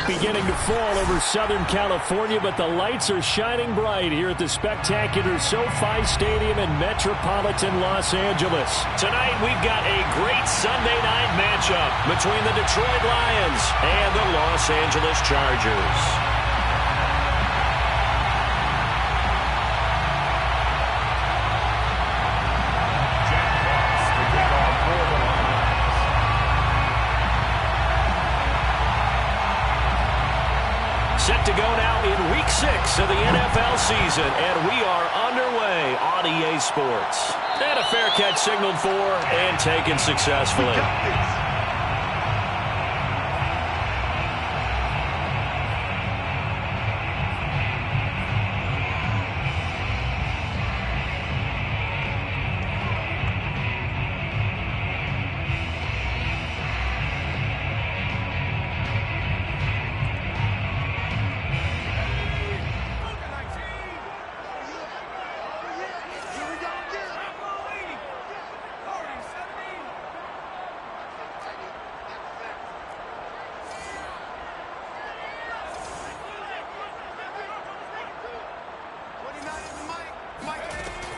beginning to fall over Southern California, but the lights are shining bright here at the spectacular SoFi Stadium in metropolitan Los Angeles. Tonight, we've got a great Sunday night matchup between the Detroit Lions and the Los Angeles Chargers. Set to go now in Week 6 of the NFL season, and we are underway on EA Sports. And a fair catch signaled for and taken successfully.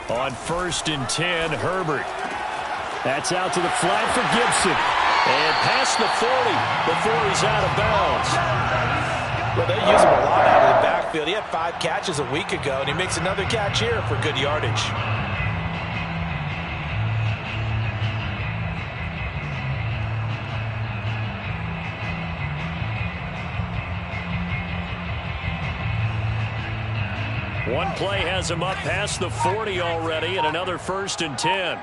On 1st and 10, Herbert. That's out to the flat for Gibson. And past the 40 before he's out of bounds. Well, they use him a lot out of the backfield. He had 5 catches a week ago, and he makes another catch here for good yardage. One play has him up past the 40 already, and another 1st and 10.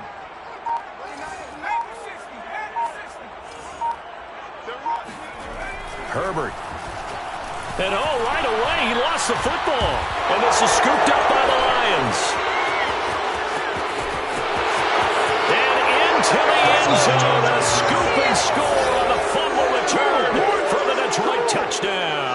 Herbert. And right away, he lost the football. And this is scooped up by the Lions. And into the end zone, a scoop and score on the fumble return for the Detroit touchdown.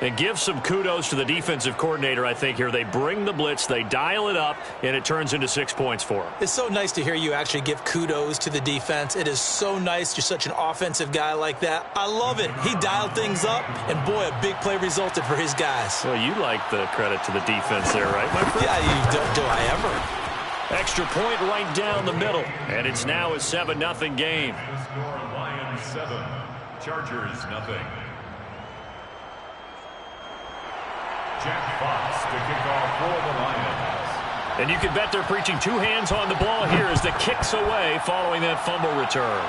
And give some kudos to the defensive coordinator, I think, here. They bring the blitz, they dial it up, and it turns into 6 points for them. It's so nice to hear you actually give kudos to the defense. It is so nice. You're such an offensive guy like that. I love it. He dialed things up, and boy, a big play resulted for his guys. Well, you like the credit to the defense there, right, my friend? Yeah, you don't, do I ever? Extra point right down the middle, and it's now a 7-0 game. Score Lions 7, Chargers 0. Jack Fox to kick off for the Lions. And you can bet they're preaching 2 hands on the ball here as the kick's away following that fumble return.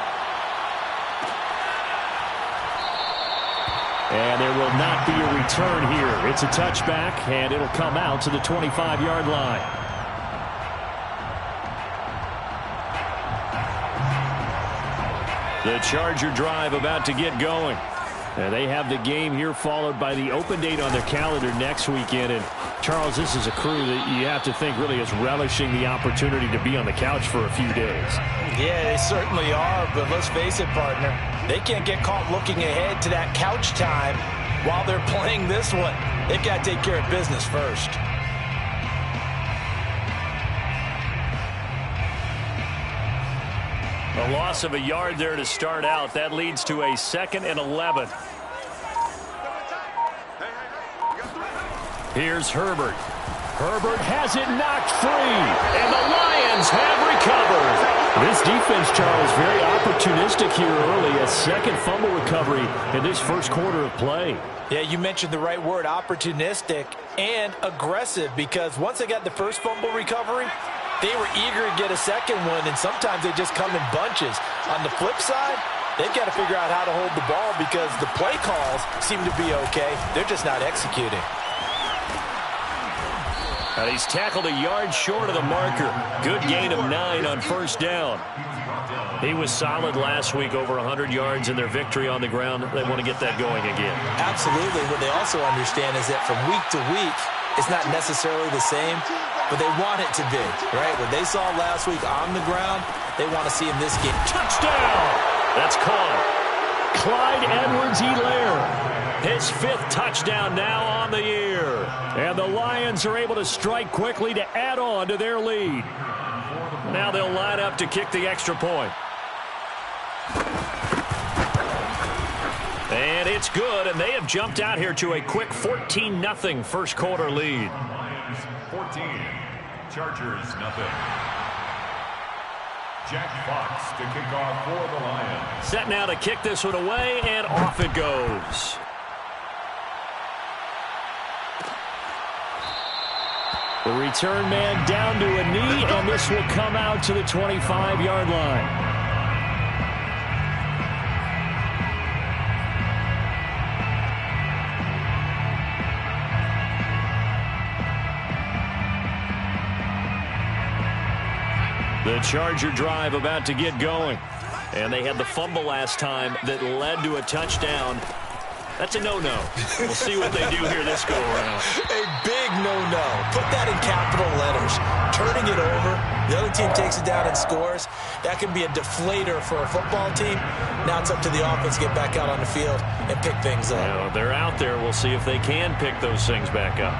And there will not be a return here. It's a touchback, and it'll come out to the 25-yard line. The Charger drive about to get going. And they have the game here followed by the open date on their calendar next weekend. And, Charles, this is a crew that you have to think really is relishing the opportunity to be on the couch for a few days. Yeah, they certainly are. But let's face it, partner, they can't get caught looking ahead to that couch time while they're playing this one. They've got to take care of business first. A loss of a yard there to start out. That leads to a 2nd and 11. Here's Herbert. Herbert has it knocked free, and the Lions have recovered. This defense, Charles, very opportunistic here early. A 2nd fumble recovery in this 1st quarter of play. Yeah, you mentioned the right word, opportunistic and aggressive, because once they got the 1st fumble recovery, they were eager to get a 2nd one, and sometimes they just come in bunches. On the flip side, they've got to figure out how to hold the ball because the play calls seem to be okay. They're just not executing. And he's tackled a yard short of the marker. Good gain of 9 on 1st down. He was solid last week, over 100 yards in their victory on the ground. They want to get that going again. Absolutely. What they also understand is that from week to week, it's not necessarily the same, but they want it to be, right? What they saw last week on the ground, they want to see in this game. Touchdown! That's caught. Clyde Edwards-Helaire. His 5th touchdown now on the year. And the Lions are able to strike quickly to add on to their lead. Now they'll line up to kick the extra point. It's good, and they have jumped out here to a quick 14-0 first quarter lead. Lions 14, Chargers nothing. Jack Fox to kick off for the Lions. Set now to kick this one away, and off it goes. The return man down to a knee, and this will come out to the 25-yard line. The Charger drive about to get going. And they had the fumble last time that led to a touchdown. That's a no-no. We'll see what they do here this go-around. A big no-no. Put that in capital letters. Turning it over, the other team takes it down and scores. That can be a deflator for a football team. Now it's up to the offense to get back out on the field and pick things up. Well, they're out there. We'll see if they can pick those things back up.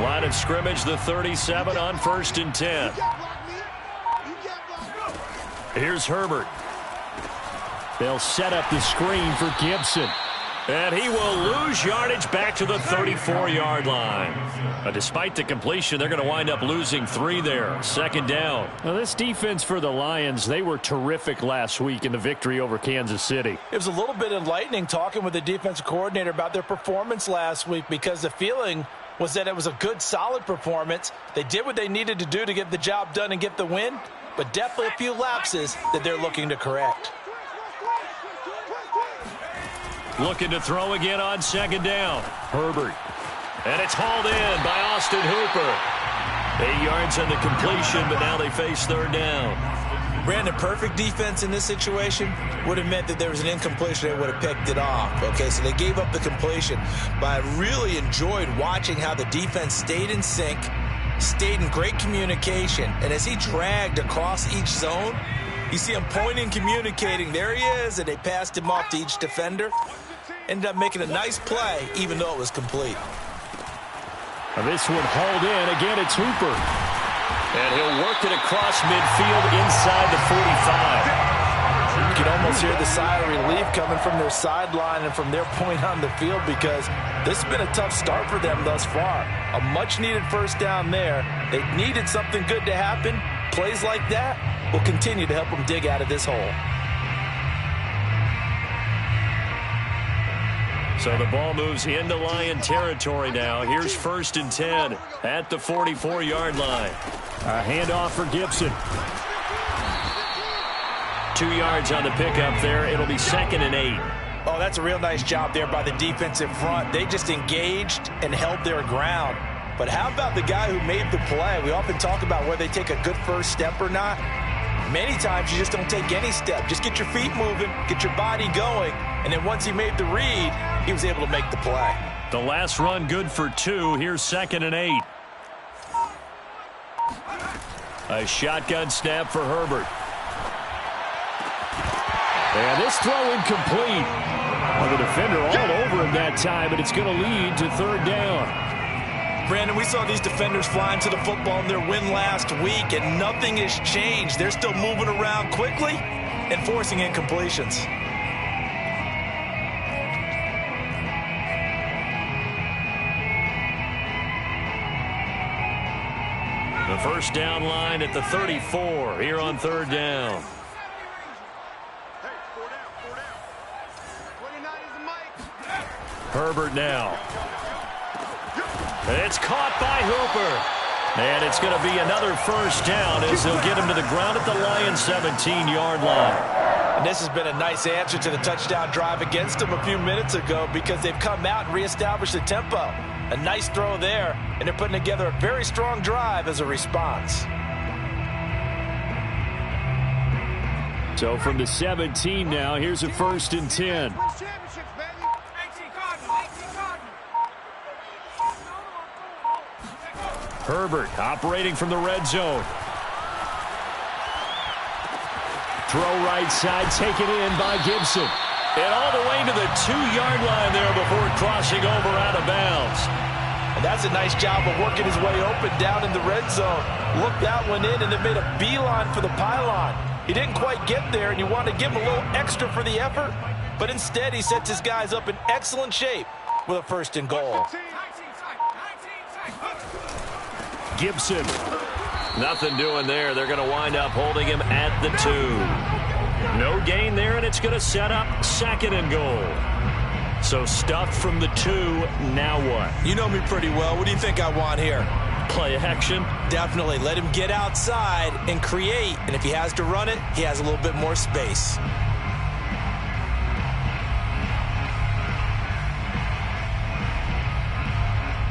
Line of scrimmage, the 37 on 1st and 10. Here's Herbert. They'll set up the screen for Gibson. And he will lose yardage back to the 34-yard line. Despite the completion, they're going to wind up losing 3 there. 2nd down. Now, this defense for the Lions, they were terrific last week in the victory over Kansas City. It was a little bit enlightening talking with the defensive coordinator about their performance last week, because the feeling was that it was a good, solid performance. They did what they needed to do to get the job done and get the win, but definitely a few lapses that they're looking to correct. Looking to throw again on 2nd down. Herbert. And it's hauled in by Austin Hooper. 8 yards on the completion, but now they face 3rd down. Brandon, perfect defense in this situation would have meant that there was an incompletion. They would have picked it off. Okay, so they gave up the completion. But I really enjoyed watching how the defense stayed in sync, stayed in great communication. And as he dragged across each zone, you see him pointing, communicating. There he is, and they passed him off to each defender. Ended up making a nice play, even though it was complete. This one hauled in. Again, it's Hooper. And he'll work it across midfield inside the 45. You can almost hear the sigh of relief coming from their sideline and from their point on the field, because this has been a tough start for them thus far. A much-needed first down there. They needed something good to happen. Plays like that will continue to help them dig out of this hole. So the ball moves into Lion territory now. Here's 1st and 10 at the 44-yard line. A handoff for Gibson. 2 yards on the pickup there. It'll be 2nd and 8. Oh, that's a real nice job there by the defensive front. They just engaged and held their ground. But how about the guy who made the play? We often talk about whether they take a good first step or not. Many times you just don't take any step. Just get your feet moving, get your body going, and then once he made the read, he was able to make the play. The last run good for 2. Here's 2nd and 8. A shotgun snap for Herbert. And this throw incomplete. Well, the defender all over him that time, but it's going to lead to 3rd down. Brandon, we saw these defenders flying to the football in their win last week, and nothing has changed. They're still moving around quickly and forcing incompletions. The first down line at the 34 here on 3rd down. Herbert now. It's caught by Hooper. And it's going to be another first down as they'll get him to the ground at the Lions' 17-yard line. And this has been a nice answer to the touchdown drive against them a few minutes ago, because they've come out and reestablished the tempo. A nice throw there, and they're putting together a very strong drive as a response. So from the 17 now, here's a 1st and 10. Herbert operating from the red zone. Throw right side, taken in by Gibson. And all the way to the 2-yard line there before crossing over out of bounds. And that's a nice job of working his way open down in the red zone. Looked that one in and then made a beeline for the pylon. He didn't quite get there, and you want to give him a little extra for the effort, but instead he sets his guys up in excellent shape with a 1st and goal. Gibson. Nothing doing there. They're going to wind up holding him at the 2. No gain there, and it's going to set up 2nd and goal. So stuffed from the 2, now what? You know me pretty well. What do you think I want here? Play action? Definitely. Let him get outside and create, and if he has to run it, he has a little bit more space.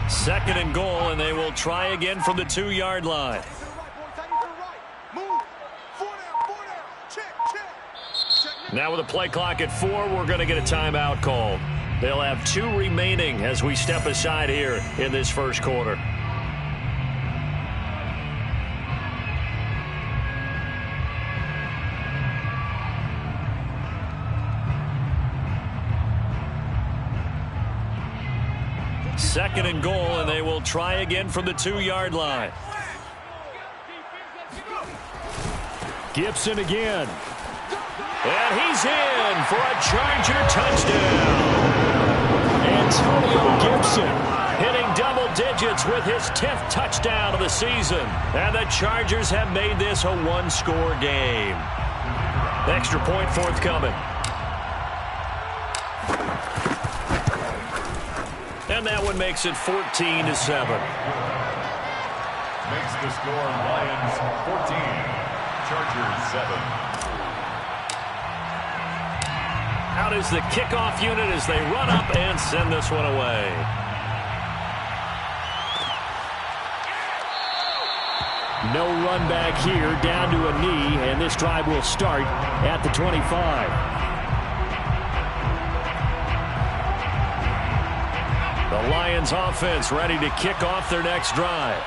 Second and goal, and they will try again from the 2-yard line. Now with a play clock at 4, we're going to get a timeout called. They'll have 2 remaining as we step aside here in this first quarter. Second and goal, and they will try again from the 2-yard line. Gibson again. And he's in for a Charger touchdown. Antonio Gibson hitting double digits with his 10th touchdown of the season. And the Chargers have made this a 1-score game. Extra point forthcoming. And that one makes it 14-7. Makes the score Lions 14, Chargers 7. Out is the kickoff unit as they run up and send this one away. No run back here, down to a knee, and this drive will start at the 25. The Lions offense ready to kick off their next drive.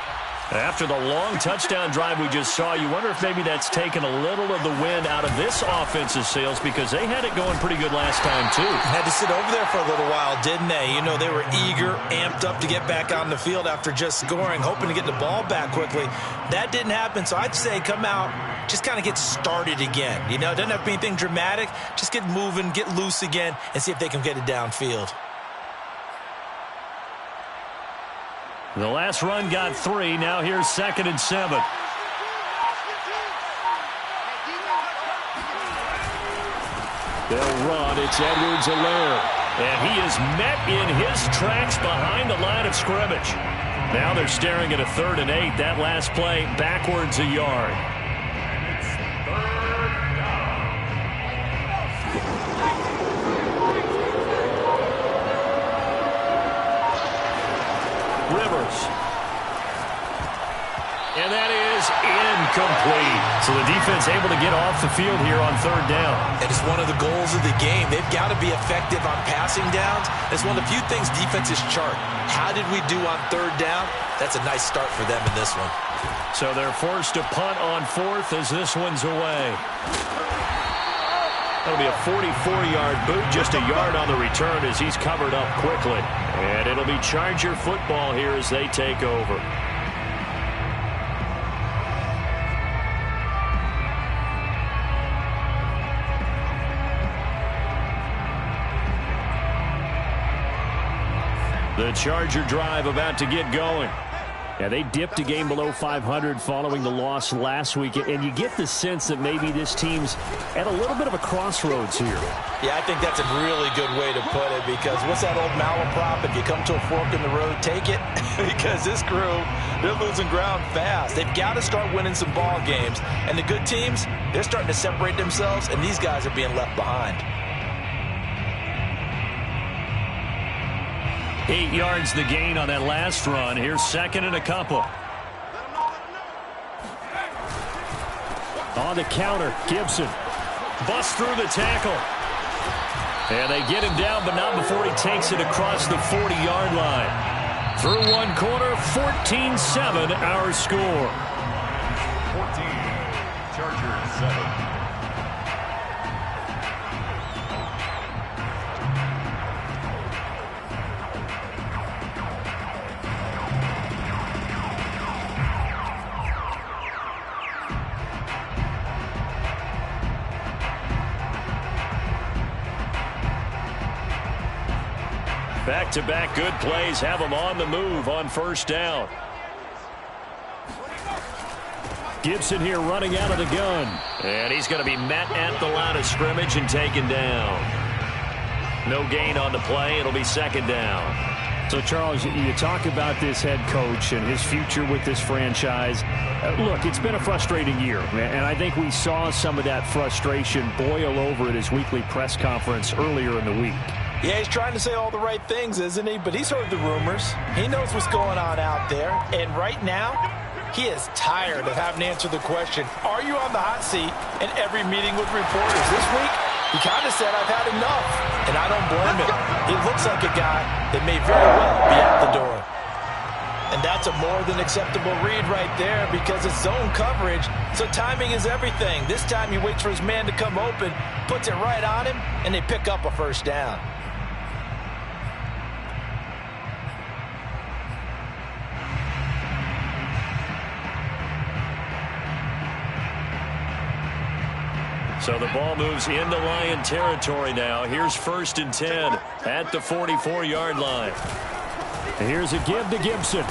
After the long touchdown drive we just saw, you wonder if maybe that's taken a little of the wind out of this offense's sails, because they had it going pretty good last time too. Had to sit over there for a little while, didn't they? You know, they were eager, amped up to get back on the field after just scoring, hoping to get the ball back quickly. That didn't happen, so I'd say come out, just kind of get started again. You know, it doesn't have to be anything dramatic. Just get moving, get loose again, and see if they can get it downfield. The last run got 3. Now here's 2nd and 7. They'll run. It's Edwards-Helaire. And he is met in his tracks behind the line of scrimmage. Now they're staring at a 3rd and 8. That last play backwards a yard. And it's 3rd down. Rivers. And that is incomplete. So the defense able to get off the field here on 3rd down. And it's one of the goals of the game. They've got to be effective on passing downs. It's one of the few things defenses chart. How did we do on 3rd down? That's a nice start for them in this one. So they're forced to punt on 4th as this one's away. That'll be a 44-yard boot, just a yard on the return as he's covered up quickly. And it'll be Charger football here as they take over. The Charger drive about to get going. Yeah, they dipped a game below 500 following the loss last week, and you get the sense that maybe this team's at a little bit of a crossroads here. Yeah, I think that's a really good way to put it, because what's that old malaprop? If you come to a fork in the road, take it. Because this crew, they're losing ground fast. They've got to start winning some ball games. And the good teams, they're starting to separate themselves, and these guys are being left behind. 8 yards the gain on that last run. Here's 2nd and a couple. On the counter, Gibson busts through the tackle. And they get him down, but not before he takes it across the 40-yard line. Through one quarter, 14-7 our score. 14, Chargers 7. Back-to-back good plays have them on the move on first down. Gibson here running out of the gun. And he's going to be met at the line of scrimmage and taken down. No gain on the play. It'll be second down. So, Charles, you talk about this head coach and his future with this franchise. Look, it's been a frustrating year, and I think we saw some of that frustration boil over at his weekly press conference earlier in the week. Yeah, he's trying to say all the right things, isn't he? But he's heard the rumors. He knows what's going on out there. And right now, he is tired of having to answer the question, are you on the hot seat in every meeting with reporters? This week, he kind of said, I've had enough. And I don't blame him. He looks like a guy that may very well be out the door. And that's a more than acceptable read right there because it's zone coverage, so timing is everything. This time he waits for his man to come open, puts it right on him, and they pick up a first down. So the ball moves into Lion territory now. Here's 1st and 10 at the 44-yard line. And here's a give to Gibson.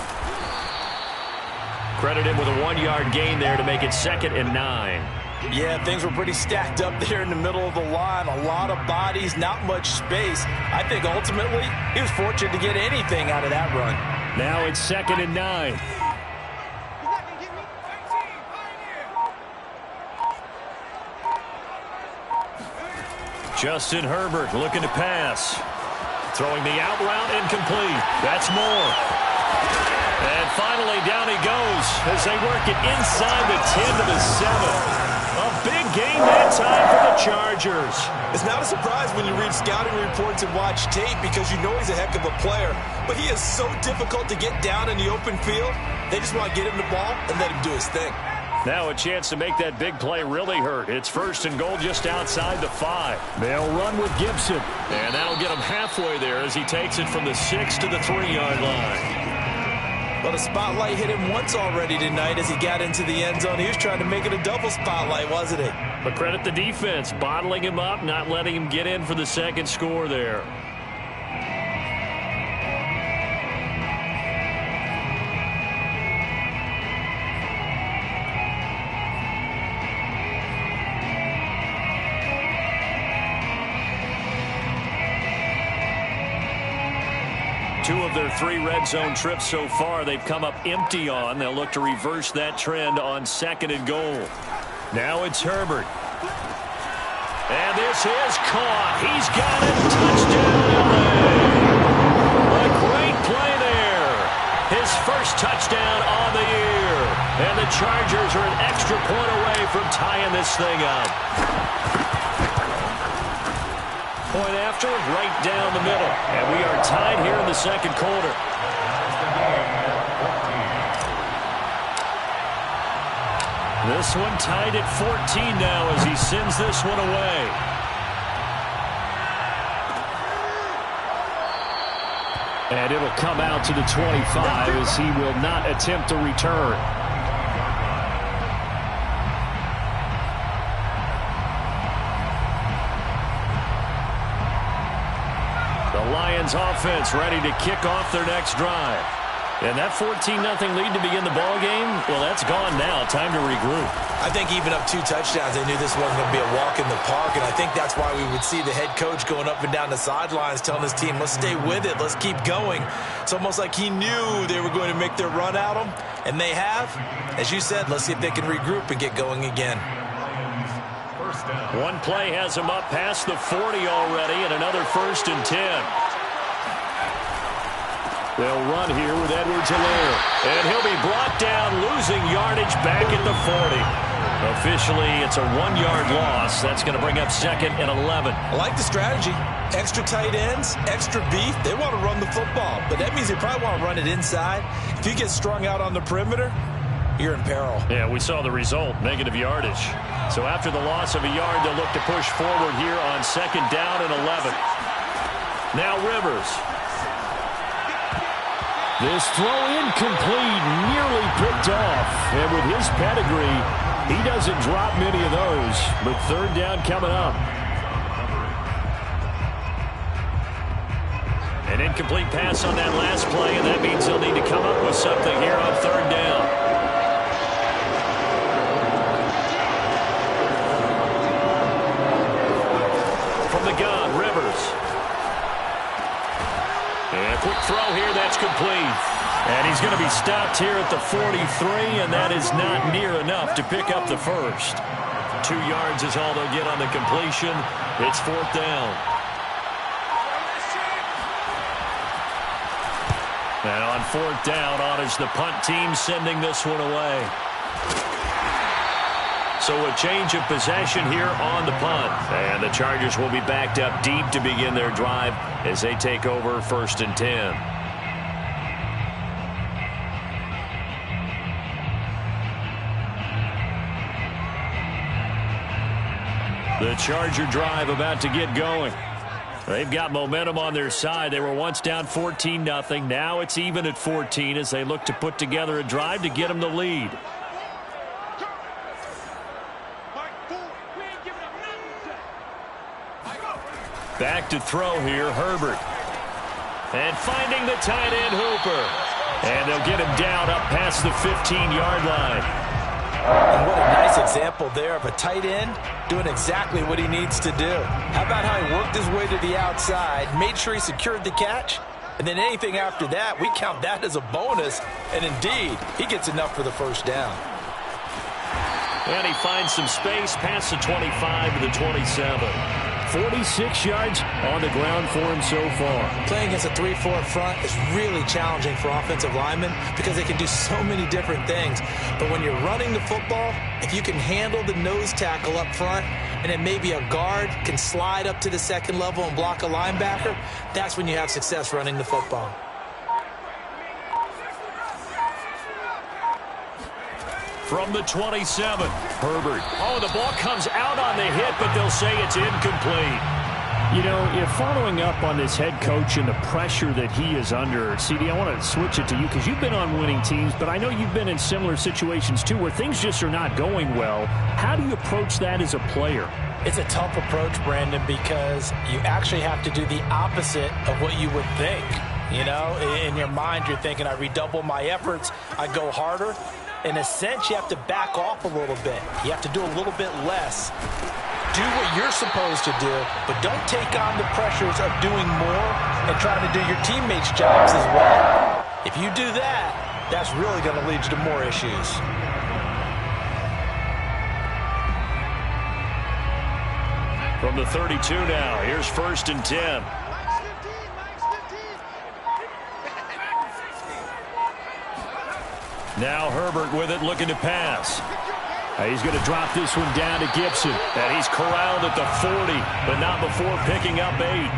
Credit him with a 1-yard gain there to make it 2nd and 9. Yeah, things were pretty stacked up there in the middle of the line. A lot of bodies, not much space. I think ultimately he was fortunate to get anything out of that run. Now it's 2nd and 9. Justin Herbert looking to pass. Throwing the out route incomplete. That's Moore. And finally down he goes as they work it inside the 10 to the 7. A big game that time for the Chargers. It's not a surprise when you read scouting reports and watch tape because you know he's a heck of a player. But he is so difficult to get down in the open field. They just want to get him the ball and let him do his thing. Now a chance to make that big play really hurt. It's 1st and goal just outside the 5. They'll run with Gibson. And that'll get him halfway there as he takes it from the 6 to the 3-yard line. Well, the spotlight hit him once already tonight as he got into the end zone. He was trying to make it a double spotlight, wasn't it? But credit the defense, bottling him up, not letting him get in for the second score there. Two of their 3 red zone trips so far, they've come up empty on. They'll look to reverse that trend on 2nd and goal. Now it's Herbert. And this is caught. He's got it. Touchdown, LA. A great play there. His first touchdown on the year. And the Chargers are an extra point away from tying this thing up. Point after, right down the middle. And we are tied here in the second quarter. This one tied at 14 now as he sends this one away. And it'll come out to the 25 as he will not attempt to return. Lions offense ready to kick off their next drive. And that 14-0 lead to begin the ball game, well, that's gone now. Time to regroup. I think even up 2 touchdowns, they knew this wasn't going to be a walk in the park, and I think that's why we would see the head coach going up and down the sidelines telling his team, let's stay with it, let's keep going. It's almost like he knew they were going to make their run at him, and they have. As you said, let's see if they can regroup and get going again. One play has him up past the 40 already, and another 1st and 10. They'll run here with Edwards-Helaire. And he'll be brought down, losing yardage back at the 40. Officially, it's a 1-yard loss. That's going to bring up 2nd and 11. I like the strategy. Extra tight ends, extra beef. They want to run the football, but that means they probably want to run it inside. If you get strung out on the perimeter, you're in peril. Yeah, we saw the result, negative yardage. So after the loss of a yard, they'll look to push forward here on 2nd down and 11. Now Rivers. This throw incomplete, nearly picked off. And with his pedigree, he doesn't drop many of those. But 3rd down coming up. An incomplete pass on that last play, and that means they'll need to come up with something here on third down. From the gun, Rivers. And a quick throw here, that's complete. And he's going to be stopped here at the 43, and that is not near enough to pick up the first. 2 yards is all they'll get on the completion. It's fourth down. And on fourth down, on is the punt team sending this one away. So a change of possession here on the punt. And the Chargers will be backed up deep to begin their drive as they take over first and 10. The Charger drive about to get going. They've got momentum on their side. They were once down 14-0. Now it's even at 14 as they look to put together a drive to get them the lead. Back to throw here, Herbert. And finding the tight end, Hooper. And they'll get him down up past the 15-yard line. And what a nice example there of a tight end doing exactly what he needs to do. How about how he worked his way to the outside, made sure he secured the catch, and then anything after that, we count that as a bonus. And indeed, he gets enough for the first down. And he finds some space past the 25 to the 27. 46 yards on the ground for him so far. Playing against a 3-4 front is really challenging for offensive linemen because they can do so many different things. But when you're running the football, if you can handle the nose tackle up front and then maybe a guard can slide up to the second level and block a linebacker, that's when you have success running the football. From the 27, Herbert. Oh, the ball comes out on the hit, but they'll say it's incomplete. You know, if following up on this head coach and the pressure that he is under, CD, I want to switch it to you because you've been on winning teams, but I know you've been in similar situations too where things just are not going well. How do you approach that as a player? It's a tough approach, Brandon, because you actually have to do the opposite of what you would think. You know, in your mind, you're thinking, I redouble my efforts, I go harder. In a sense, you have to back off a little bit. You have to do a little bit less. Do what you're supposed to do, but don't take on the pressures of doing more and trying to do your teammates' jobs as well. If you do that, that's really going to lead you to more issues. From the 32 now, here's first and 10. Now Herbert with it, looking to pass. He's going to drop this one down to Gibson. And he's corralled at the 40, but not before picking up 8.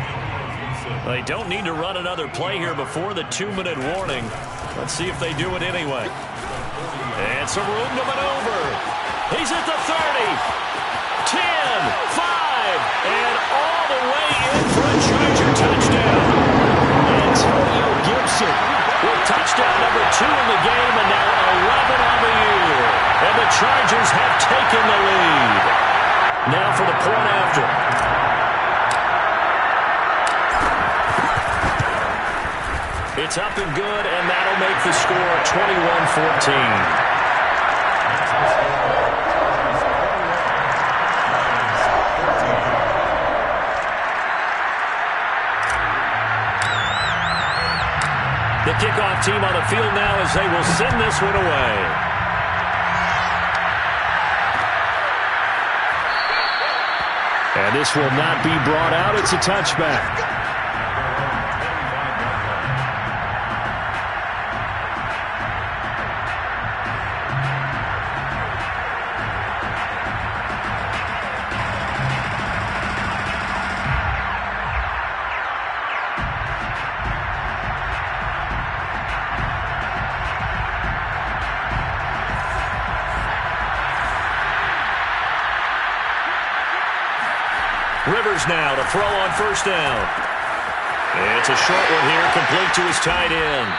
They don't need to run another play here before the 2-minute warning. Let's see if they do it anyway. And some room to maneuver. He's at the 30. 10, 5, and all the way in for a Charger touchdown. Antonio Gibson with touchdown number 2 in the game, and now 11 on the year. And the Chargers have taken the lead. Now for the point after. It's up and good, and that'll make the score 21-14. The kickoff team on the field now as they will send this one away. And this will not be brought out. It's a touchback. Rivers now to throw on first down. It's a short one here, complete to his tight end.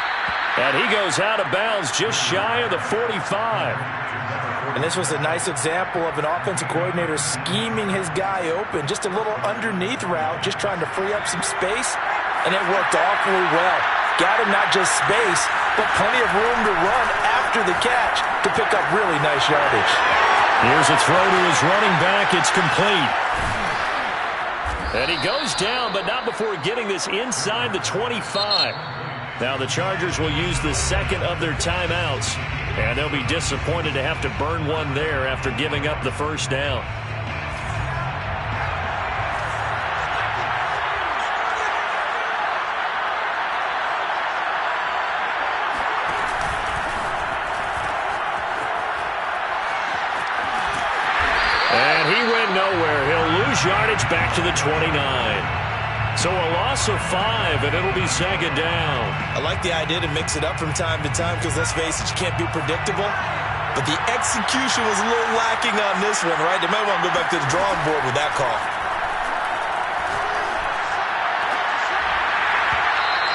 And he goes out of bounds just shy of the 45. And this was a nice example of an offensive coordinator scheming his guy open. Just a little underneath route, just trying to free up some space. and it worked awfully well. Got him not just space, but plenty of room to run after the catch to pick up really nice yardage. Here's a throw to his running back. It's complete. And he goes down, but not before getting this inside the 25. Now the Chargers will use the second of their timeouts, and they'll be disappointed to have to burn one there after giving up the first down. And he went nowhere. He'll lose yardage back to the 29. So a loss of 5, and it'll be second down. I like the idea to mix it up from time to time because, let's face it, you can't be predictable. But the execution was a little lacking on this one, right? They might want to go back to the drawing board with that call.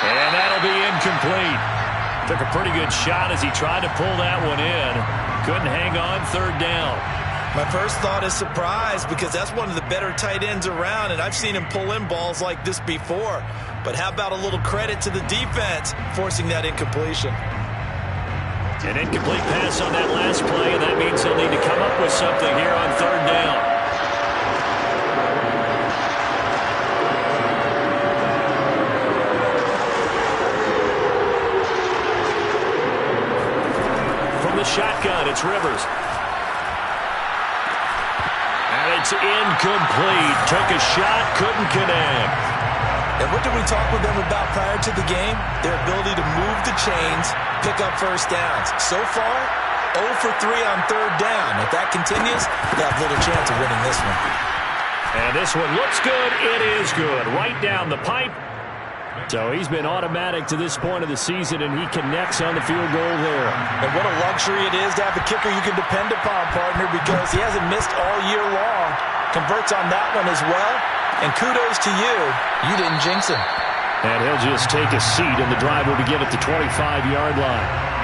And that'll be incomplete. Took a pretty good shot as he tried to pull that one in. Couldn't hang on third down. My first thought is surprise because that's one of the better tight ends around, and I've seen him pull in balls like this before. But how about a little credit to the defense forcing that incompletion? An incomplete pass on that last play, and that means he'll need to come up with something here on third down. From the shotgun, it's Rivers. It's incomplete. Took a shot, couldn't connect. And what did we talk with them about prior to the game? Their ability to move the chains, pick up first downs. So far, 0 for 3 on third down. If that continues, they have little chance of winning this one. And this one looks good. It is good. Right down the pipe. So he's been automatic to this point of the season, and he connects on the field goal there. And what a luxury it is to have a kicker you can depend upon, partner, because he hasn't missed all year long. Converts on that one as well. And kudos to you. You didn't jinx him. And he'll just take a seat, and the drive will begin at the 25-yard line.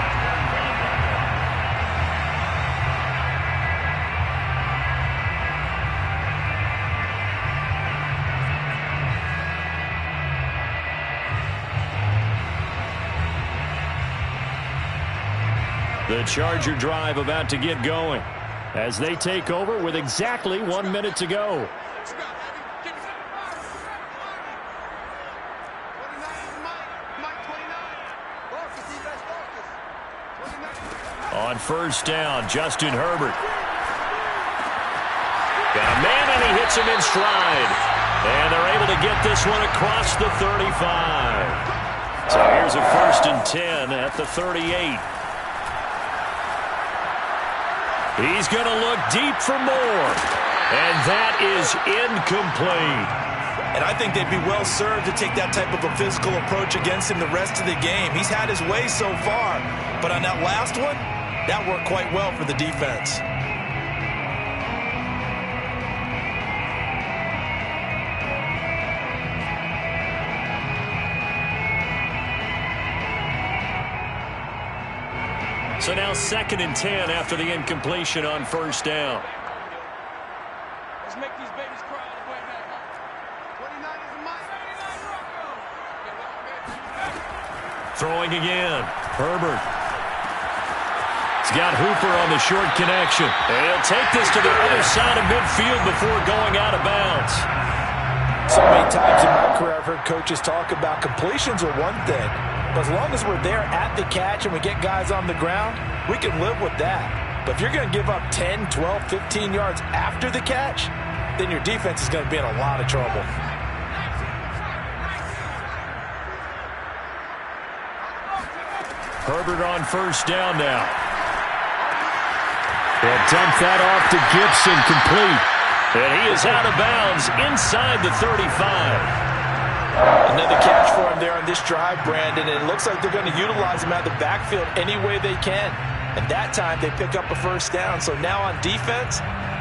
The Charger drive about to get going as they take over with exactly 1 minute to go. On first down, Justin Herbert. Got a man, and he hits him in stride. And they're able to get this one across the 35. So here's a 1st and 10 at the 38. He's going to look deep for more. And that is incomplete. And I think they'd be well served to take that type of a physical approach against him the rest of the game. He's had his way so far. But on that last one, that worked quite well for the defense. So now 2nd and 10 after the incompletion on first down. Let's make these babies cry all the way back. 29 is a must. Throwing again. Herbert. He's got Hooper on the short connection. And he'll take this to the other side of midfield before going out of bounds. So many times in my career I've heard coaches talk about completions are one thing. But as long as we're there at the catch and we get guys on the ground, we can live with that. But if you're going to give up 10, 12, 15 yards after the catch, then your defense is going to be in a lot of trouble. Herbert on first down now. They'll dump that off to Gibson, complete. And he is out of bounds inside the 35. Another catch for him there on this drive, Brandon, and it looks like they're going to utilize him out of the backfield any way they can. And that time they pick up a first down. So now on defense,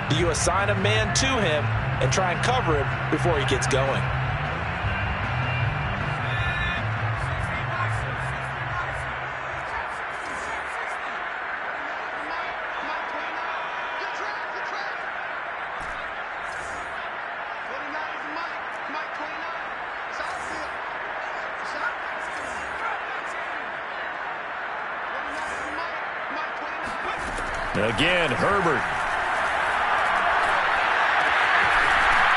do you assign a man to him and try and cover him before he gets going? Again, Herbert.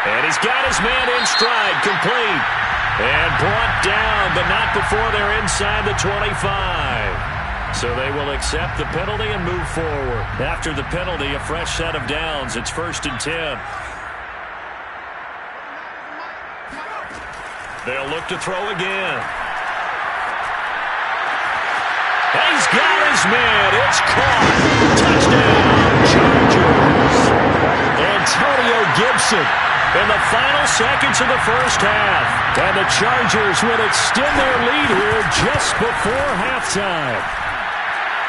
And he's got his man in stride, complete. And brought down, but not before they're inside the 25. So they will accept the penalty and move forward. After the penalty, a fresh set of downs. It's 1st and 10. They'll look to throw again. He's got his man. It's caught. Touchdown, Chargers. Antonio Gibson in the final seconds of the first half. And the Chargers will extend their lead here just before halftime.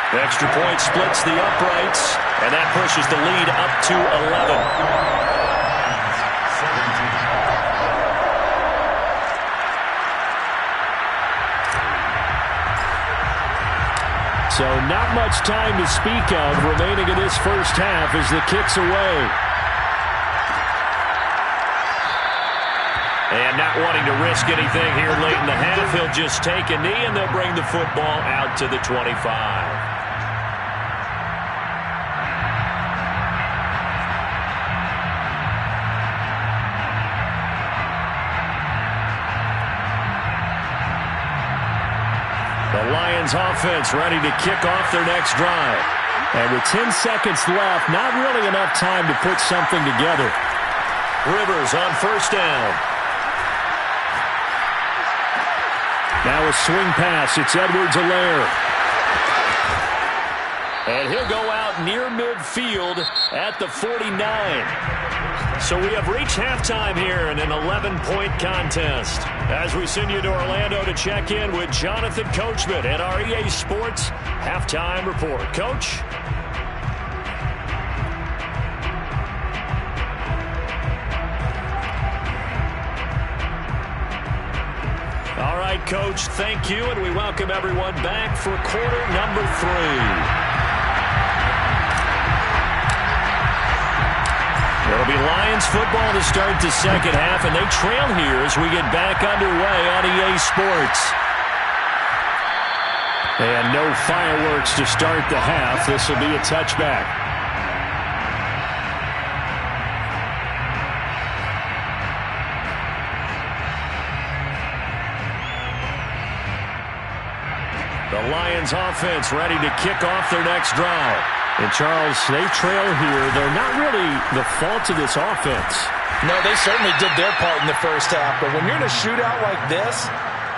Extra point splits the uprights, and that pushes the lead up to 11. So not much time to speak of remaining in this first half as the kick's away. And not wanting to risk anything here late in the half, he'll just take a knee and they'll bring the football out to the 25. The Lions offense ready to kick off their next drive. And with 10 seconds left, not really enough time to put something together. Rivers on 1st down. Now a swing pass. It's Edwards-Helaire. And he'll go out near midfield at the 49. So we have reached halftime here in an 11-point contest. As we send you to Orlando to check in with Jonathan Coachman at our EA Sports Halftime Report. Coach? All right, Coach, thank you, and we welcome everyone back for quarter number 3. It'll be Lions football to start the second half, and they trail here as we get back underway on EA Sports. And no fireworks to start the half. This will be a touchback. The Lions offense ready to kick off their next drive. And, Charles, they trail here. They're not really the fault of this offense. No, they certainly did their part in the first half. But when you're in a shootout like this,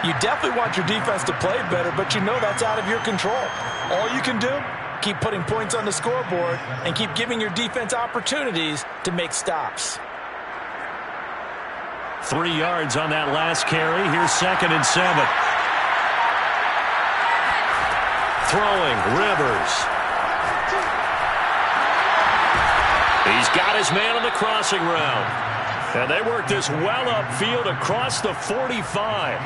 you definitely want your defense to play better, but you know that's out of your control. All you can do, keep putting points on the scoreboard and keep giving your defense opportunities to make stops. 3 yards on that last carry. Here's 2nd and 7. Throwing, Rivers. He's got his man on the crossing route. And they work this well upfield across the 45.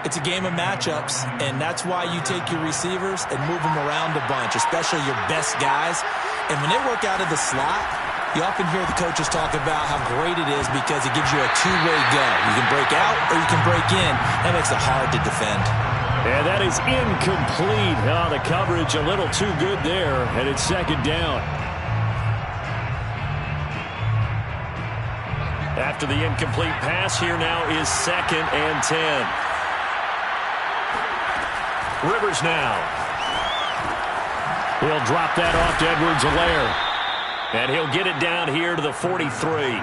It's a game of matchups, and that's why you take your receivers and move them around a bunch, especially your best guys. And when they work out of the slot, you often hear the coaches talk about how great it is because it gives you a two-way go. You can break out or you can break in. That makes it hard to defend. And that is incomplete. Oh, the coverage a little too good there, and it's 2nd down. After the incomplete pass, here now is 2nd and 10. Rivers now. He'll drop that off to Edwards-Helaire. And he'll get it down here to the 43.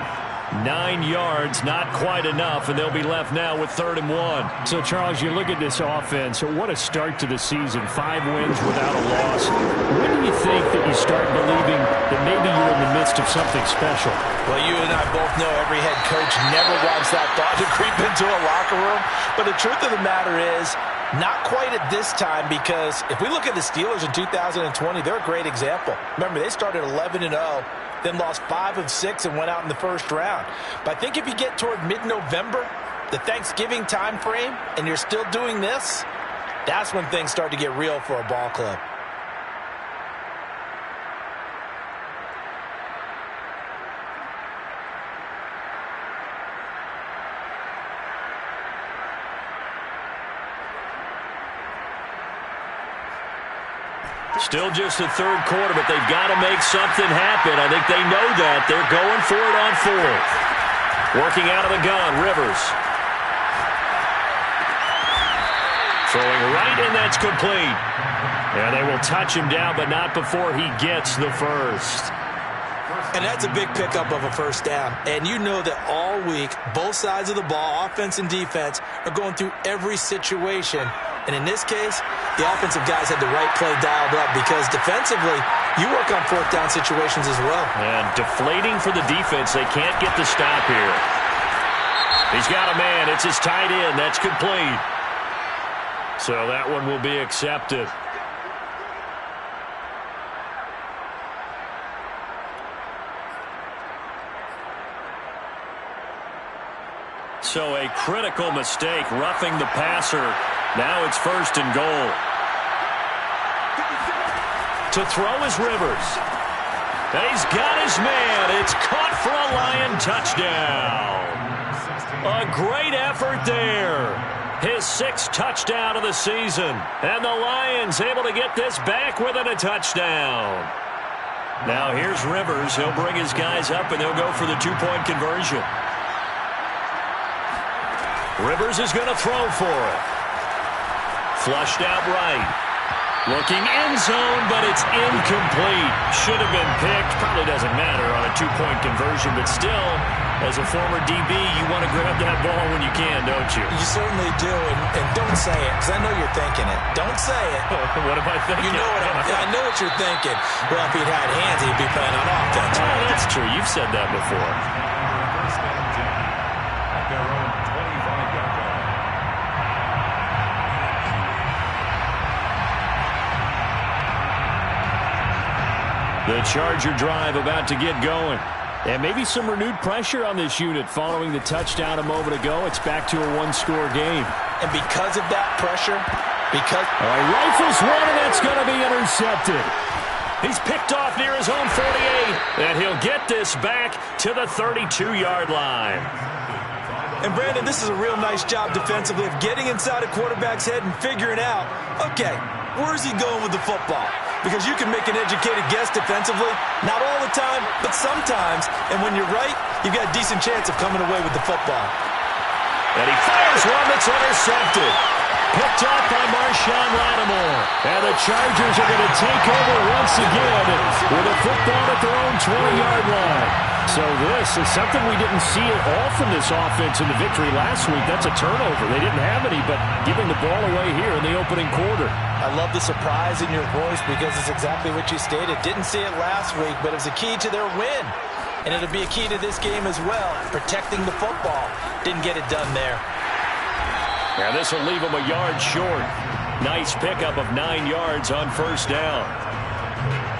9 yards, not quite enough, and they'll be left now with 3rd and 1. So, Charles, you look at this offense. What a start to the season. 5 wins without a loss. When do you think that you start believing that maybe you're in the midst of something special? Well, you and I both know every head coach never wants that thought to creep into a locker room. But the truth of the matter is, not quite at this time, because if we look at the Steelers in 2020, they're a great example. Remember, they started 11-0. Then lost 5 of 6 and went out in the first round. But I think if you get toward mid-November, the Thanksgiving time frame, and you're still doing this, that's when things start to get real for a ball club. Still just the third quarter, but they've got to make something happen. I think they know that. They're going for it on fourth. Working out of the gun, Rivers. Throwing right, and that's complete. And they will touch him down, but not before he gets the first. And that's a big pickup of a first down. And you know that all week, both sides of the ball, offense and defense, are going through every situation. And in this case, the offensive guys had the right play dialed up because defensively, you work on fourth down situations as well. And deflating for the defense. They can't get the stop here. He's got a man. It's his tight end. That's complete. So that one will be accepted. So a critical mistake, roughing the passer. Now it's first and goal. To throw is Rivers. And he's got his man. It's caught for a Lion touchdown. A great effort there. His 6th touchdown of the season. And the Lions able to get this back within a touchdown. Now here's Rivers. He'll bring his guys up and they'll go for the 2-point conversion. Rivers is going to throw for it. Flushed out right. Looking end zone, but it's incomplete. Should have been picked. Probably doesn't matter on a 2-point conversion, but still, as a former DB, you want to grab that ball when you can, don't you? You certainly do, and don't say it, because I know you're thinking it. Don't say it. What am I thinking? You know I know what you're thinking. Well, if he'd had hands, he'd be playing on offense. Oh, that's true. You've said that before. First and 10 at their own 25-yard line. The Charger drive about to get going. And maybe some renewed pressure on this unit following the touchdown a moment ago. It's back to a 1-score game. And because of that pressure, Rifles one, and that's going to be intercepted. He's picked off near his own 48, and he'll get this back to the 32-yard line. And Brandon, this is a real nice job defensively of getting inside a quarterback's head and figuring out, okay, where's he going with the football? Because you can make an educated guess defensively, not all the time, but sometimes. And when you're right, you've got a decent chance of coming away with the football. And he fires one that's intercepted. Picked off by Marshawn Lattimore. And the Chargers are going to take over once again with a football at their own 20-yard line. So this is something we didn't see at all from this offense in the victory last week. That's a turnover. They didn't have any, but giving the ball away here in the opening quarter. I love the surprise in your voice because it's exactly what you stated. Didn't see it last week, but it was a key to their win. And it'll be a key to this game as well, protecting the football. Didn't get it done there. Now this will leave them a yard short. Nice pickup of 9 yards on first down.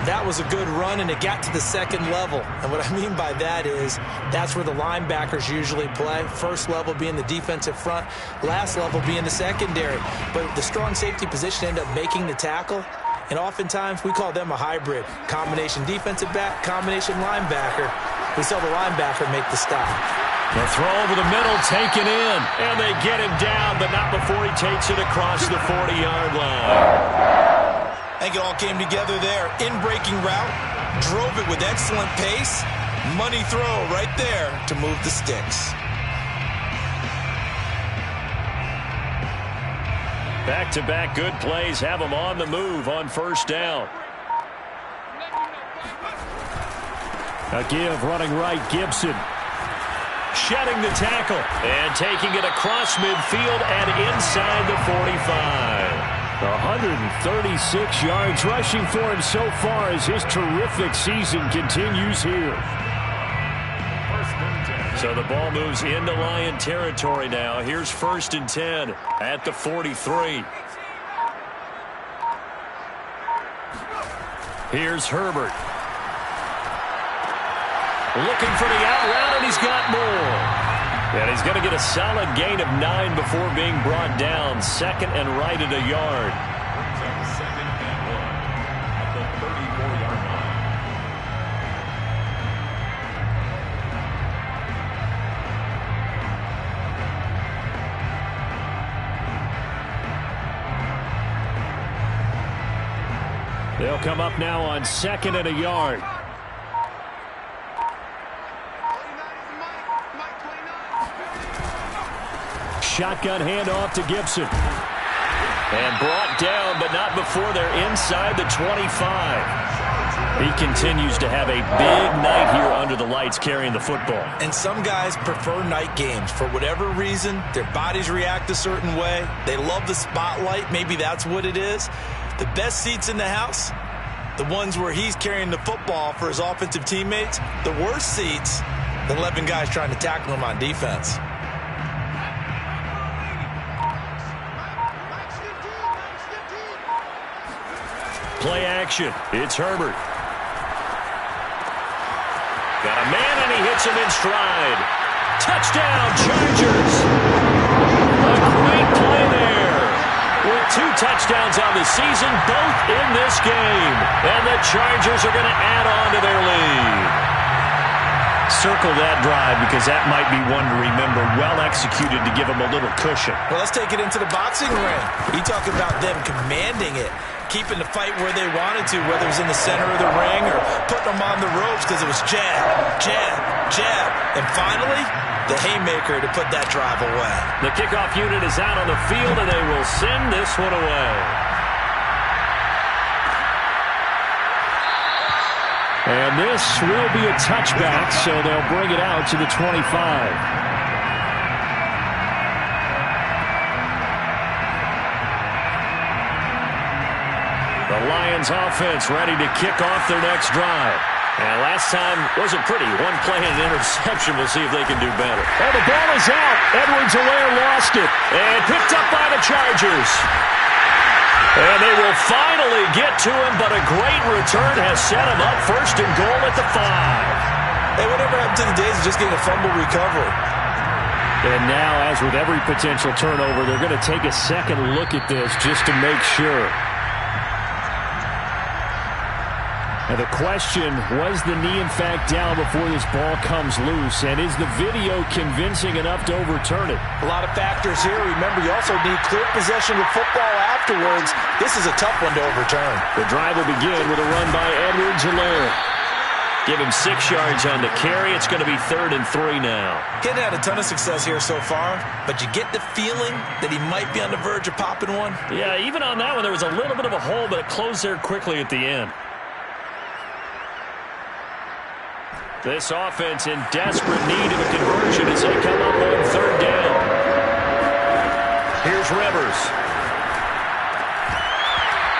That was a good run, and it got to the second level. And what I mean by that is that's where the linebackers usually play. First level being the defensive front, last level being the secondary. But the strong safety position ended up making the tackle. And oftentimes we call them a hybrid. Combination defensive back, combination linebacker. We saw the linebacker make the stop. The throw over the middle taken in. And they get him down, but not before he takes it across the 40-yard line. I think it all came together there. In-breaking route, drove it with excellent pace. Money throw right there to move the sticks. Back-to-back good plays have them on the move on first down. A give running right, Gibson. Shedding the tackle and taking it across midfield and inside the 45. 136 yards rushing for him so far as his terrific season continues here. So the ball moves into Lion territory now. Here's first and 10 at the 43. Here's Herbert. Looking for the out route, and he's got more. And he's going to get a solid gain of 9 before being brought down. Second and right at a yard. Second and 1 at the 34-yard line. They'll They'll come up now on 2nd and a yard. Shotgun handoff to Gibson. And brought down, but not before they're inside the 25. He continues to have a big night here under the lights carrying the football. And some guys prefer night games. For whatever reason, their bodies react a certain way. They love the spotlight. Maybe that's what it is. The best seats in the house, the ones where he's carrying the football for his offensive teammates. The worst seats, the 11 guys trying to tackle him on defense. Play action. It's Herbert. Got a man, and he hits him in stride. Touchdown, Chargers. A great play there. With 2 touchdowns on the season, both in this game. And the Chargers are going to add on to their lead. Circle that drive because that might be one to remember. Well executed to give them a little cushion. Well, let's take it into the boxing ring. You talk about them commanding it, keeping the fight where they wanted to, whether it was in the center of the ring or putting them on the ropes because it was jab, jab, jab. And finally, the haymaker to put that drive away. The kickoff unit is out on the field, and they will send this one away. And this will be a touchback, so they'll bring it out to the 25. The Lions offense ready to kick off their next drive. And last time wasn't pretty. One play and an interception. We'll see if they can do better. And the ball is out. Edwards-Helaire lost it. And picked up by the Chargers. And they will finally get to him, but a great return has set him up 1st and goal at the 5. Hey, whatever happened to the days of just getting a fumble recovery? And now, as with every potential turnover, they're going to take a second look at this just to make sure. And the question, was the knee in fact down before this ball comes loose? And is the video convincing enough to overturn it? A lot of factors here. Remember, you also need clear possession of football afterwards. This is a tough one to overturn. The drive will begin with a run by Edwards-Helaire. Give him 6 yards on the carry. It's going to be 3rd and 3 now. He hadn't had a ton of success here so far, but you get the feeling that he might be on the verge of popping one. Yeah, even on that one, there was a little bit of a hole, but it closed there quickly at the end. This offense in desperate need of a conversion as they come up on 3rd down. Here's Rivers.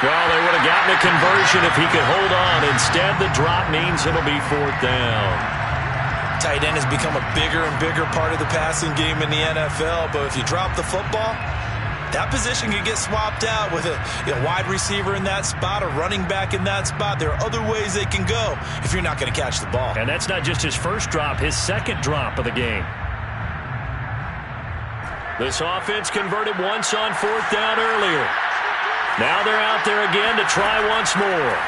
Well, they would have gotten a conversion if he could hold on. Instead, the drop means it'll be 4th down. Tight end has become a bigger and bigger part of the passing game in the NFL, but if you drop the football, that position can get swapped out with a wide receiver in that spot, a running back in that spot. There are other ways they can go if you're not going to catch the ball. And that's not just his first drop, his second drop of the game. This offense converted once on 4th down earlier. Now they're out there again to try once more.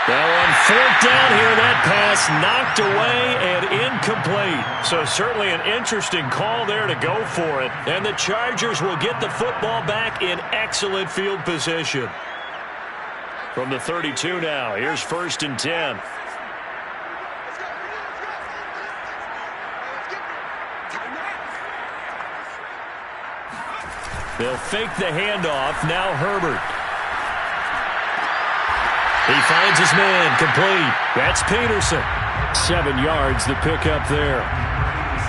Now on 4th down here, that pass knocked away and incomplete. So certainly an interesting call there to go for it. And the Chargers will get the football back in excellent field position. From the 32 now, here's 1st and 10. They'll fake the handoff. Now Herbert. He finds his man, complete. That's Peterson. 7 yards, the pickup there.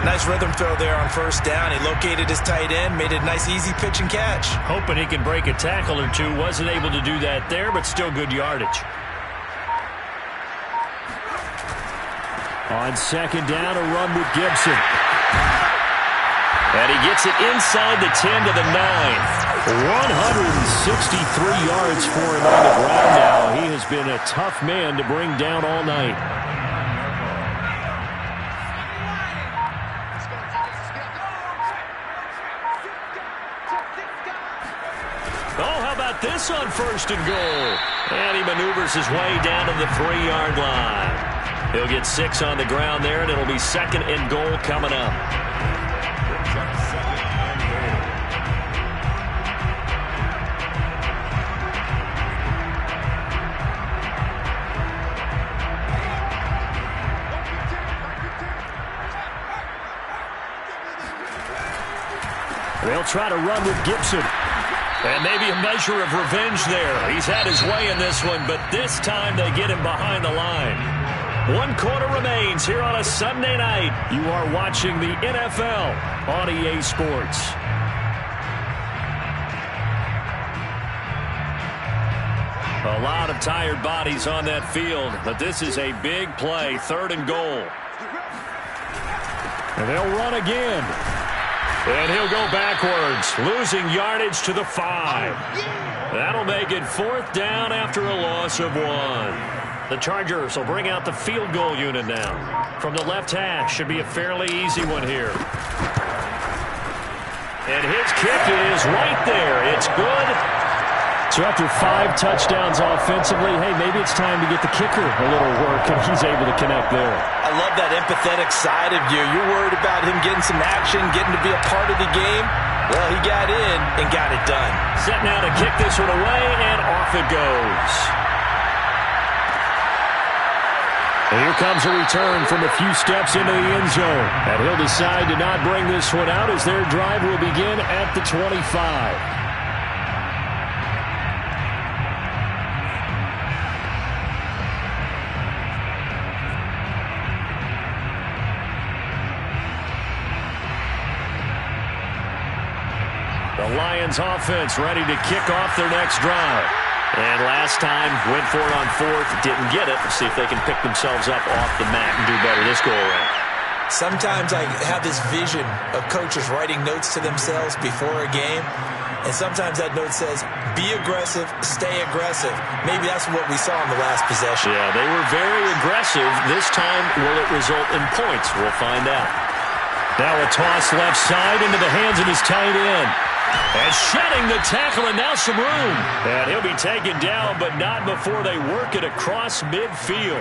Nice rhythm throw there on 1st down. He located his tight end, made it a nice easy pitch and catch. Hoping he can break a tackle or two. Wasn't able to do that there, but still good yardage. On 2nd down, a run with Gibson. And he gets it inside the 10 to the 9. 163 yards for him on the ground now. He has been a tough man to bring down all night. Oh, how about this on 1st and goal? And he maneuvers his way down to the 3-yard line. He'll get 6 on the ground there, and it'll be 2nd and goal coming up. They'll try to run with Gibson. And maybe a measure of revenge there. He's had his way in this one, but this time they get him behind the line. 1 quarter remains here on a Sunday night. You are watching the NFL on EA Sports. A lot of tired bodies on that field, but this is a big play, 3rd and goal. And they'll run again. And he'll go backwards, losing yardage to the 5. That'll make it 4th down after a loss of 1. The Chargers will bring out the field goal unit now. From the left hash, should be a fairly easy one here. And his kick is right there. It's good. So after 5 touchdowns offensively, hey, maybe it's time to get the kicker a little work, and he's able to connect there. I love that empathetic side of you. You're worried about him getting some action, getting to be a part of the game. Well, he got in and got it done. Set now to kick this one away, and off it goes. And here comes a return from a few steps into the end zone. And he'll decide to not bring this one out as their drive will begin at the 25. The Lions offense ready to kick off their next drive. And last time, went for it on 4th, didn't get it. Let's see if they can pick themselves up off the mat and do better this go-around. Sometimes I have this vision of coaches writing notes to themselves before a game. And sometimes that note says, be aggressive, stay aggressive. Maybe that's what we saw in the last possession. Yeah, they were very aggressive. This time, will it result in points? We'll find out. Now a toss left side into the hands of his tight end. And shedding the tackle, and now some room. And he'll be taken down, but not before they work it across midfield.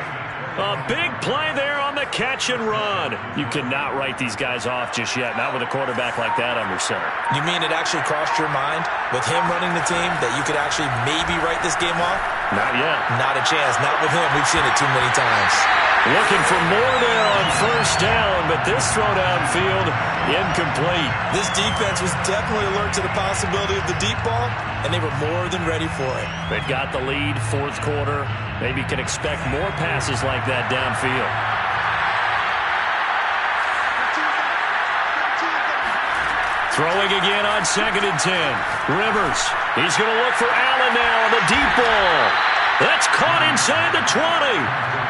A big play there on the catch and run. You cannot write these guys off just yet, not with a quarterback like that under center. You mean it actually crossed your mind with him running the team that you could actually maybe write this game off? Not yet. Not a chance. Not with him. We've seen it too many times. Looking for more there on 1st down, but this throw downfield incomplete. This defense was definitely alert to the possibility of the deep ball, and they were more than ready for it. They've got the lead, 4th quarter. Maybe can expect more passes like that downfield. Throwing again on 2nd and 10. Rivers. He's going to look for Allen now on the deep ball. That's caught inside the 20.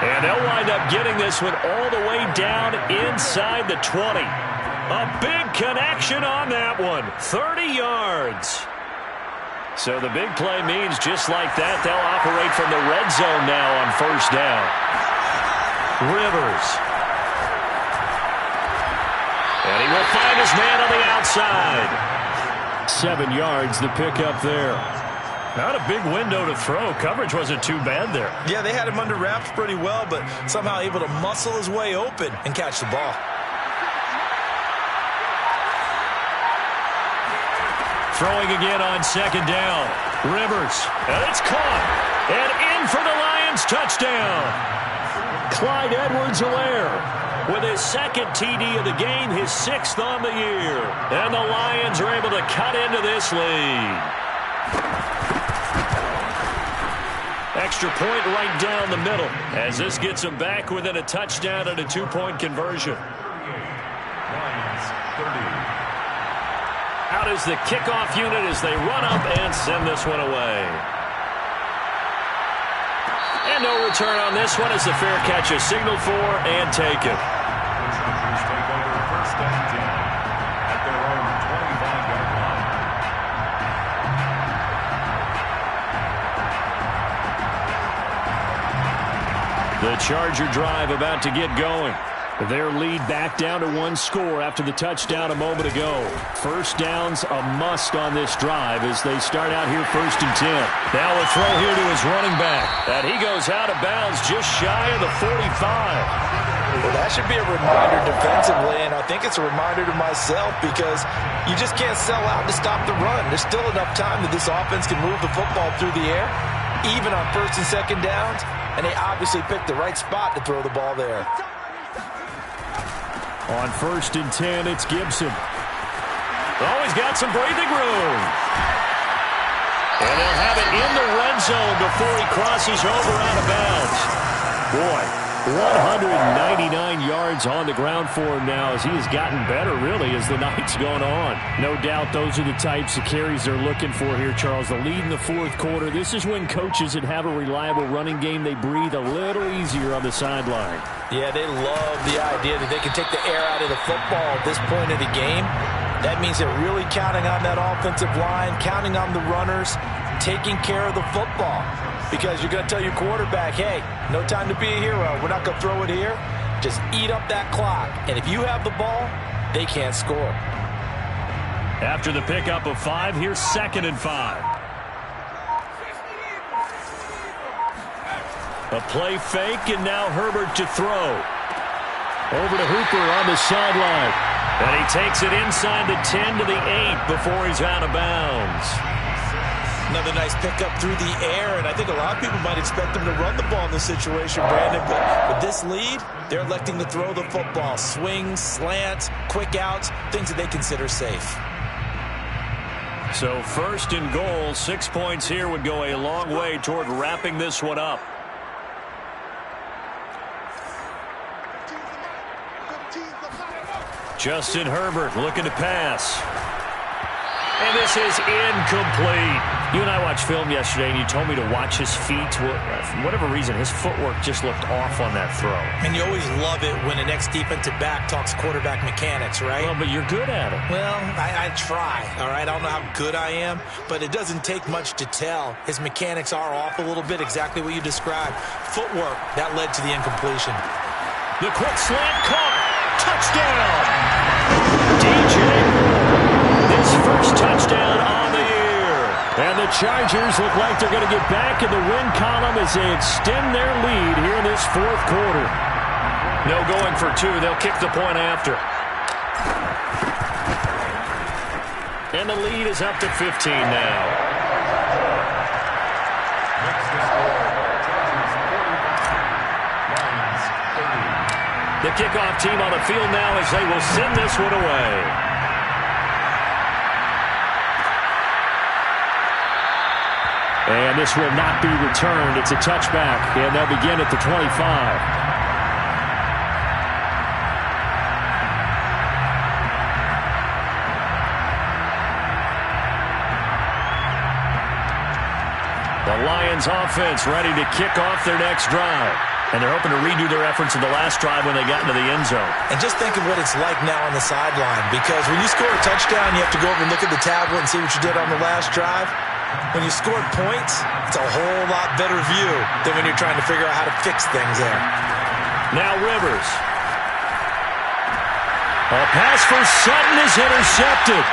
And they'll wind up getting this one all the way down inside the 20. A big connection on that one. 30 yards. So the big play means just like that, they'll operate from the red zone now on 1st down. Rivers. And he will find his man on the outside. 7 yards the pickup there. Not a big window to throw. Coverage wasn't too bad there. Yeah, they had him under wraps pretty well, but somehow able to muscle his way open and catch the ball. Throwing again on 2nd down. Rivers. And it's caught. And in for the Lions touchdown. Clyde Edwards-Helaire with his 2nd TD of the game, his 6th on the year. And the Lions are able to cut into this lead. Extra point right down the middle as this gets them back within a touchdown and a 2-point conversion. Lions 30. Out is the kickoff unit as they run up and send this one away. And no return on this one as the fair catch is signaled for and taken. Chargers take over 1st and 10 at their own 25-yard line. The Charger drive about to get going. Their lead back down to 1 score after the touchdown a moment ago. 1st down's a must on this drive as they start out here 1st and 10. Now a throw here to his running back. And he goes out of bounds just shy of the 45. Well, that should be a reminder defensively, and I think it's a reminder to myself because you just can't sell out to stop the run. There's still enough time that this offense can move the football through the air, even on 1st and 2nd downs, and they obviously picked the right spot to throw the ball there. On 1st and 10, it's Gibson. Oh, he's got some breathing room. And they'll have it in the red zone before he crosses over out of bounds. Boy, 199 yards on the ground for him now as he has gotten better, really, as the night's gone on. No doubt those are the types of carries they're looking for here, Charles. The lead in the fourth quarter. This is when coaches that have a reliable running game, they breathe a little easier on the sideline. Yeah, they love the idea that they can take the air out of the football at this point of the game. That means they're really counting on that offensive line, counting on the runners, taking care of the football. Because you're going to tell your quarterback, hey, no time to be a hero. We're not going to throw it here. Just eat up that clock. And if you have the ball, they can't score. After the pickup of 5, here's 2nd and 5. A play fake, and now Herbert to throw. Over to Hooper on the sideline. And he takes it inside the 10 to the 8 before he's out of bounds. Another nice pickup through the air, and I think a lot of people might expect them to run the ball in this situation, Brandon, but with this lead, they're electing to throw the football. Swings, slants, quick outs, things that they consider safe. So 1st and goal, 6 points here would go a long way toward wrapping this one up. Justin Herbert looking to pass. And this is incomplete. You and I watched film yesterday, and you told me to watch his feet. For whatever reason, his footwork just looked off on that throw. And you always love it when the next defensive back talks quarterback mechanics, right? Well, but you're good at it. Well, I try, all right? I don't know how good I am, but it doesn't take much to tell. His mechanics are off a little bit, exactly what you described. Footwork, that led to the incompletion. The quick slant caught. Touchdown! DJ his first touchdown on the year. And the Chargers look like they're going to get back in the win column as they extend their lead here in this fourth quarter. No going for 2. They'll kick the point after. And the lead is up to 15 now. The kickoff team on the field now as they will send this one away. And this will not be returned. It's a touchback, and they'll begin at the 25. The Lions offense ready to kick off their next drive. And they're hoping to redo their efforts in the last drive when they got into the end zone. And just think of what it's like now on the sideline. Because when you score a touchdown, you have to go over and look at the tablet and see what you did on the last drive. When you scored points, it's a whole lot better view than when you're trying to figure out how to fix things there. Now Rivers. A pass for Sutton is intercepted.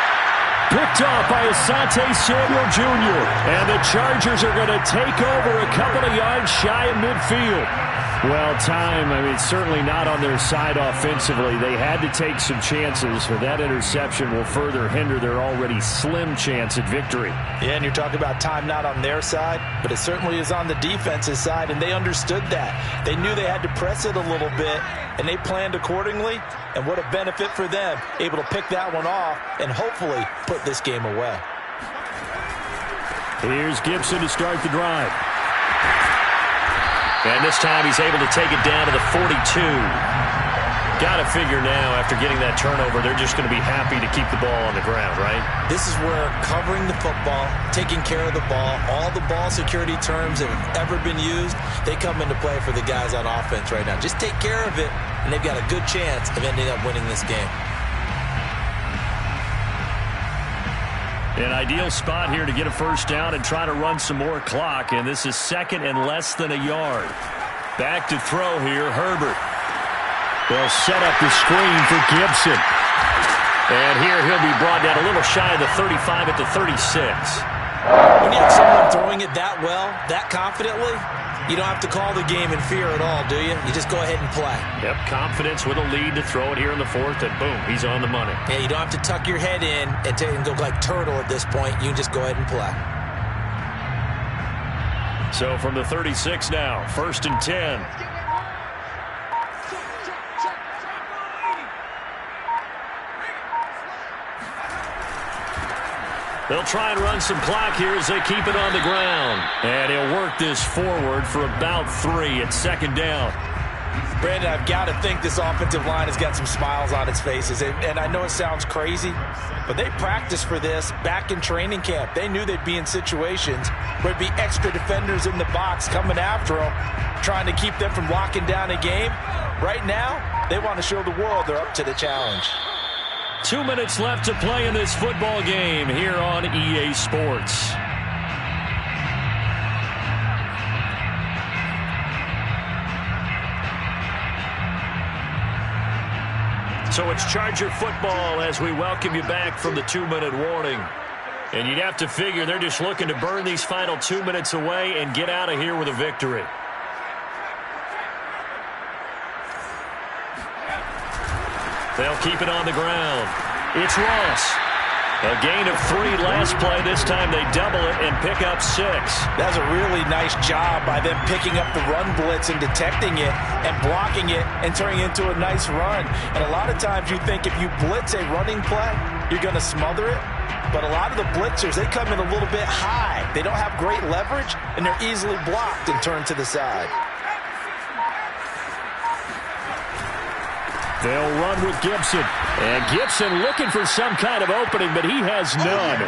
Picked off by Asante Samuel Jr. And the Chargers are going to take over a couple of yards shy of midfield. Well, time, certainly not on their side offensively. They had to take some chances, but that interception will further hinder their already slim chance at victory. Yeah, and you're talking about time not on their side, but it certainly is on the defensive side, and they understood that. They knew they had to press it a little bit, and they planned accordingly, and what a benefit for them, able to pick that one off and hopefully put this game away. Here's Gibson to start the drive. And this time he's able to take it down to the 42. Got to figure now, after getting that turnover, they're just going to be happy to keep the ball on the ground, right? This is where covering the football, taking care of the ball, all the ball security terms that have ever been used, they come into play for the guys on offense right now. Just take care of it, and they've got a good chance of ending up winning this game. An ideal spot here to get a first down and try to run some more clock, and this is 2nd and less than a yard. Back to throw here, Herbert. They'll set up the screen for Gibson. And here he'll be brought down a little shy of the 35 at the 36. When you have someone throwing it that well, that confidently, you don't have to call the game in fear at all, do you? You just go ahead and play. Yep, confidence with a lead to throw it here in the fourth, and boom, he's on the money. Yeah, you don't have to tuck your head in and go like turtle at this point. You can just go ahead and play. So from the 36 now, 1st and 10. They'll try and run some clock here as they keep it on the ground. And he'll work this forward for about 3 at second down. Brandon, I've got to think this offensive line has got some smiles on its faces. And I know it sounds crazy, but they practiced for this back in training camp. They knew they'd be in situations where there'd be extra defenders in the box coming after them, trying to keep them from locking down a game. Right now, they want to show the world they're up to the challenge. 2 minutes left to play in this football game here on EA Sports. So it's Charger football as we welcome you back from the 2-minute warning. And you'd have to figure they're just looking to burn these final 2 minutes away and get out of here with a victory. They'll keep it on the ground. It's Ross. A gain of 3 last play. This time they double it and pick up 6. That's a really nice job by them picking up the run blitz and detecting it and blocking it and turning it into a nice run. And a lot of times you think if you blitz a running play, you're going to smother it. But a lot of the blitzers, they come in a little bit high. They don't have great leverage, and they're easily blocked and turned to the side. They'll run with Gibson. And Gibson looking for some kind of opening, but he has none.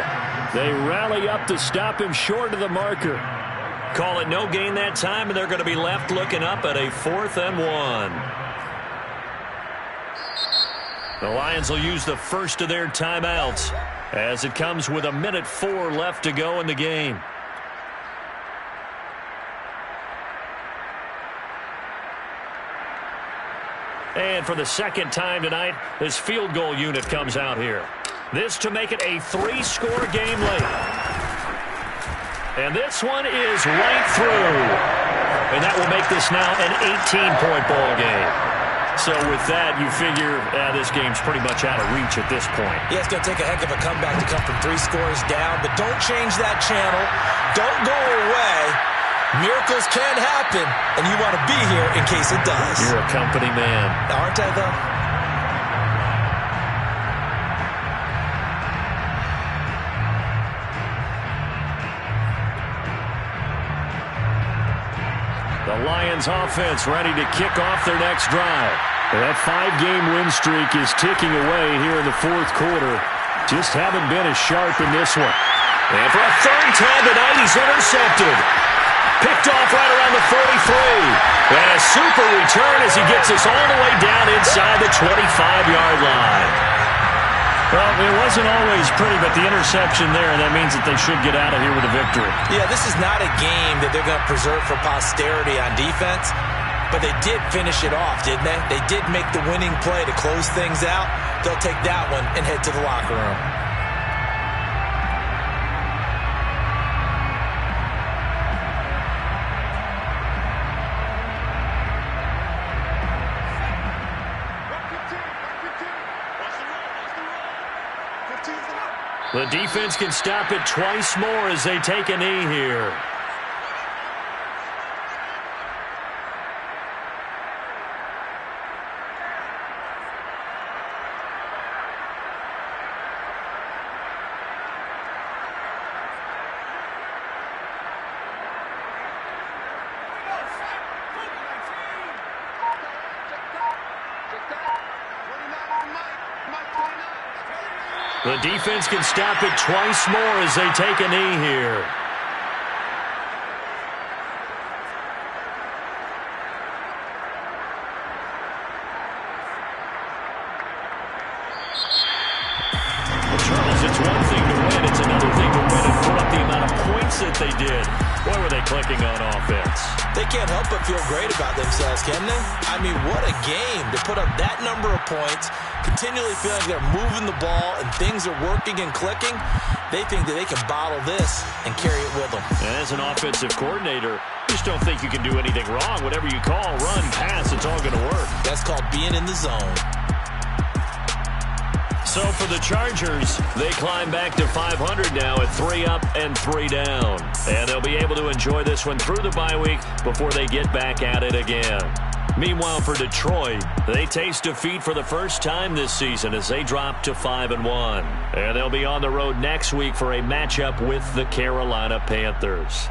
They rally up to stop him short of the marker. Call it no gain that time, and they're going to be left looking up at a 4th and 1. The Lions will use the first of their timeouts as it comes with 1:04 left to go in the game. And for the second time tonight, his field goal unit comes out here. This to make it a 3-score game late. And this one is right through. And that will make this now an 18-point ball game. So with that, you figure this game's pretty much out of reach at this point. Yeah, it's going to take a heck of a comeback to come from 3 scores down. But don't change that channel. Don't go away. Miracles can happen, and you want to be here in case it does. You're a company man. Aren't I, though? The Lions offense ready to kick off their next drive. That 5-game win streak is ticking away here in the 4th quarter. Just haven't been as sharp in this one. And for a 3rd time tonight, he's intercepted. Picked off right around the 43. And a super return as he gets us all the way down inside the 25-yard line. Well, it wasn't always pretty, but the interception there, that means that they should get out of here with a victory. Yeah, this is not a game that they're going to preserve for posterity on defense, but they did finish it off, didn't they? They did make the winning play to close things out. They'll take that one and head to the locker room. The defense can stop it twice more as they take a knee here. The defense can stop it twice more as they take a knee here. Charles, it's one thing to win, it's another thing to win and put up the amount of points that they did. Boy, were they clicking on offense. They can't help but feel great about themselves, can they? I mean, what a game to put up that number of points, continually feeling they're moving the ball and things are working and clicking. They think that they can bottle this and carry it with them. And as an offensive coordinator, you just don't think you can do anything wrong. Whatever you call, run, pass, it's all going to work. That's called being in the zone. So for the Chargers, they climb back to 500 now at 3 up and 3 down. And they'll be able to enjoy this one through the bye week before they get back at it again. Meanwhile, for Detroit, they taste defeat for the first time this season as they drop to 5-1. And they'll be on the road next week for a matchup with the Carolina Panthers.